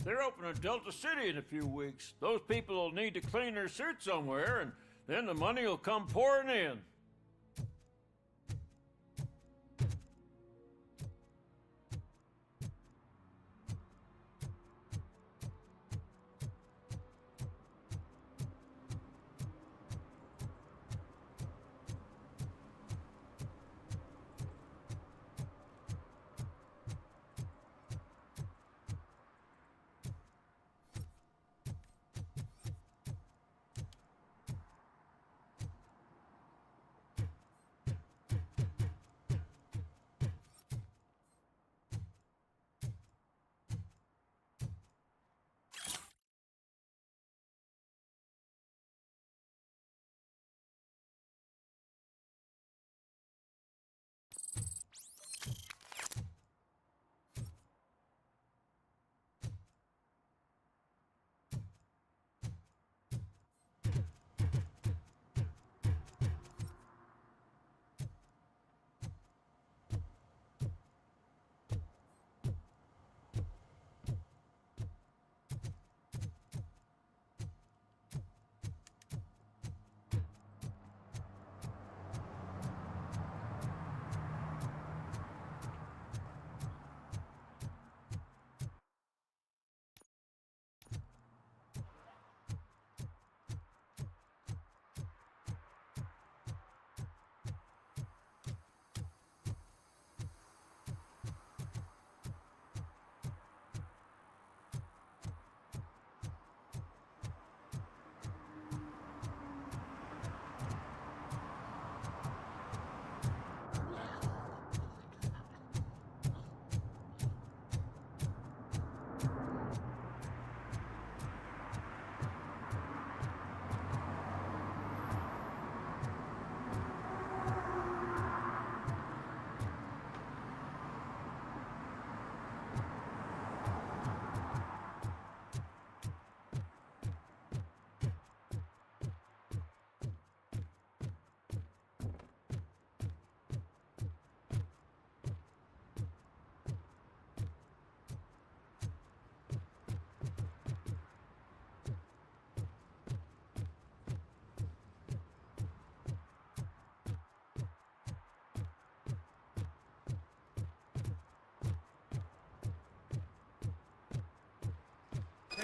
They're opening Delta City in a few weeks. Those people will need to clean their suit somewhere, and then the money will come pouring in.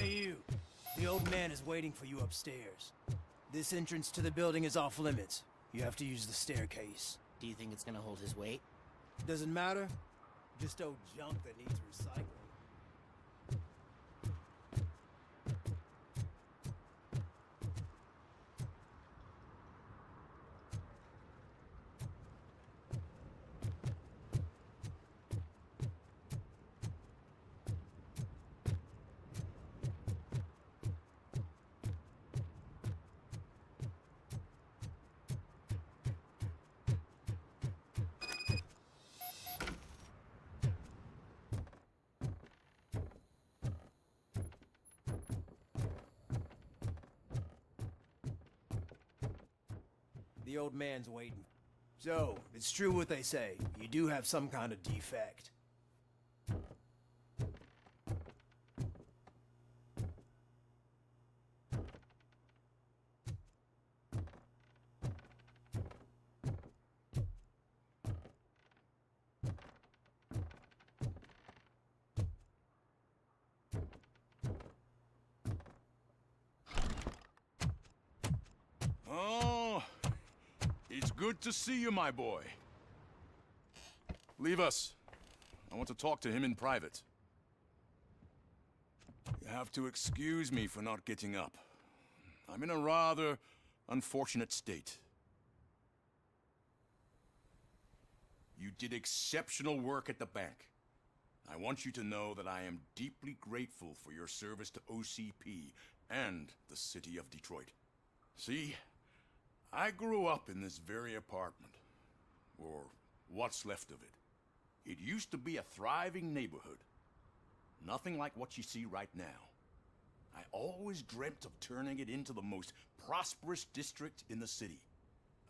Hey, you. The old man is waiting for you upstairs. This entrance to the building is off limits. You have to use the staircase. Do you think it's gonna hold his weight? Doesn't matter. Just old junk that needs recycling. The old man's waiting. So, it's true what they say. You do have some kind of defect. Oh, it's good to see you, my boy. Leave us. I want to talk to him in private. You have to excuse me for not getting up. I'm in a rather unfortunate state. You did exceptional work at the bank. I want you to know that I am deeply grateful for your service to OCP and the city of Detroit. See, I grew up in this very apartment, or what's left of it. It used to be a thriving neighborhood. Nothing like what you see right now. I always dreamt of turning it into the most prosperous district in the city.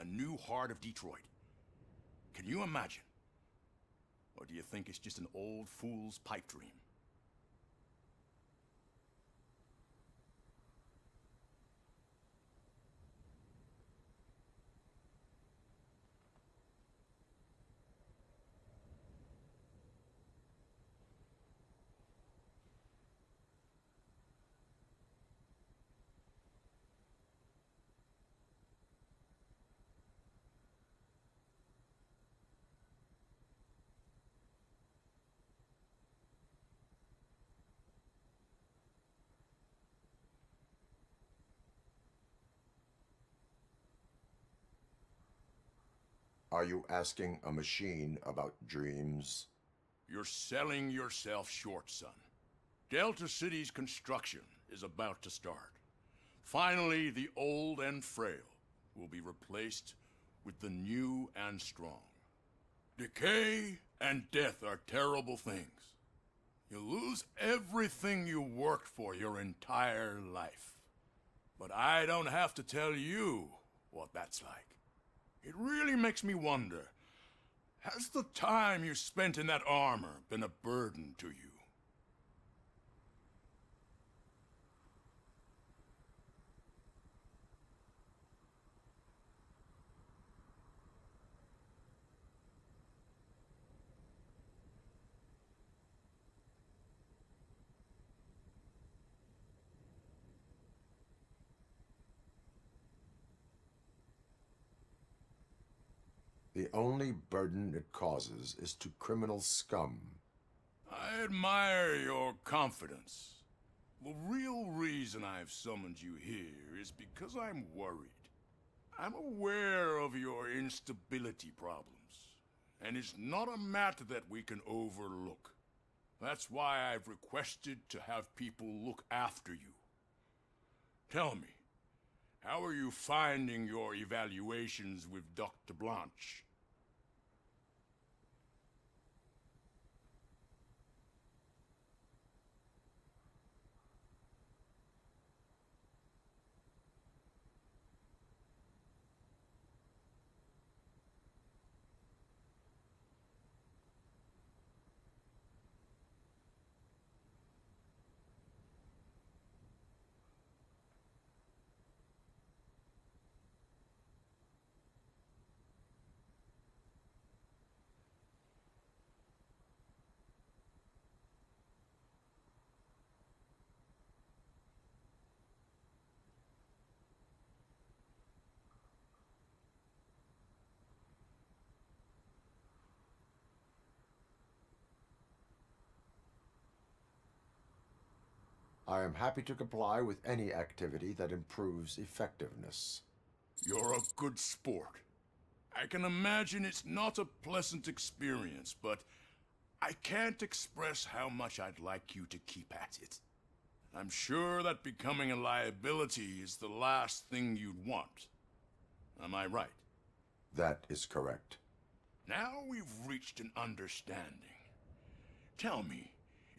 A new heart of Detroit. Can you imagine? Or do you think it's just an old fool's pipe dream? Are you asking a machine about dreams? You're selling yourself short, son. Delta City's construction is about to start. Finally, the old and frail will be replaced with the new and strong. Decay and death are terrible things. You lose everything you worked for your entire life. But I don't have to tell you what that's like. It really makes me wonder, has the time you spent in that armor been a burden to you? The only burden it causes is to criminal scum. I admire your confidence. The real reason I've summoned you here is because I'm worried. I'm aware of your instability problems, and it's not a matter that we can overlook. That's why I've requested to have people look after you. Tell me, how are you finding your evaluations with Dr. Blanche? I am happy to comply with any activity that improves effectiveness. You're a good sport. I can imagine it's not a pleasant experience, but I can't express how much I'd like you to keep at it. I'm sure that becoming a liability is the last thing you'd want. Am I right? That is correct. Now we've reached an understanding. Tell me,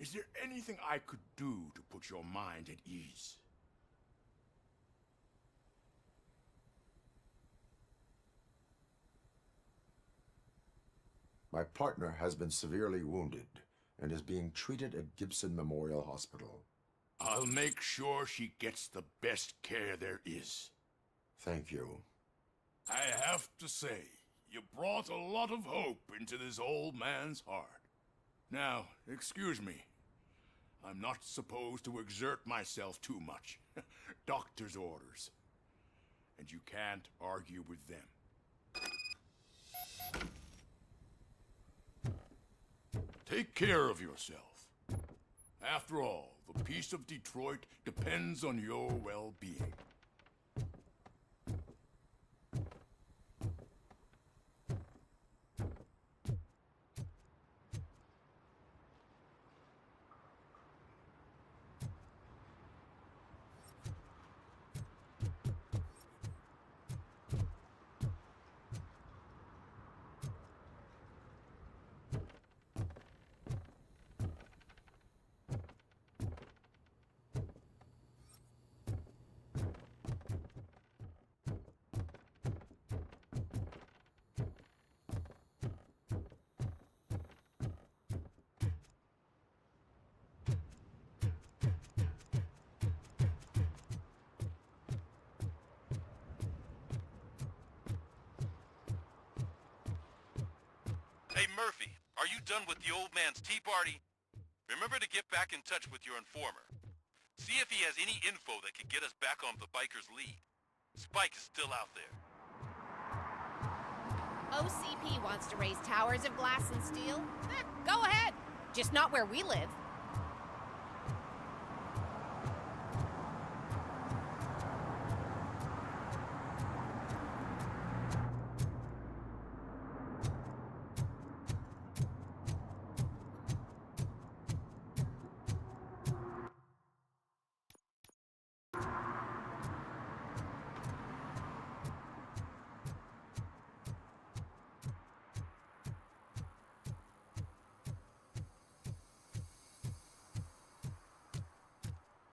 is there anything I could do to put your mind at ease? My partner has been severely wounded and is being treated at Gibson Memorial Hospital. I'll make sure she gets the best care there is. Thank you. I have to say, you brought a lot of hope into this old man's heart. Now, excuse me. I'm not supposed to exert myself too much. Doctor's orders. And you can't argue with them. Take care of yourself. After all, the peace of Detroit depends on your well-being. Hey, Murphy, are you done with the old man's tea party? Remember to get back in touch with your informer. See if he has any info that could get us back on the biker's lead. Spike is still out there. OCP wants to raise towers of glass and steel? Go ahead. Just not where we live.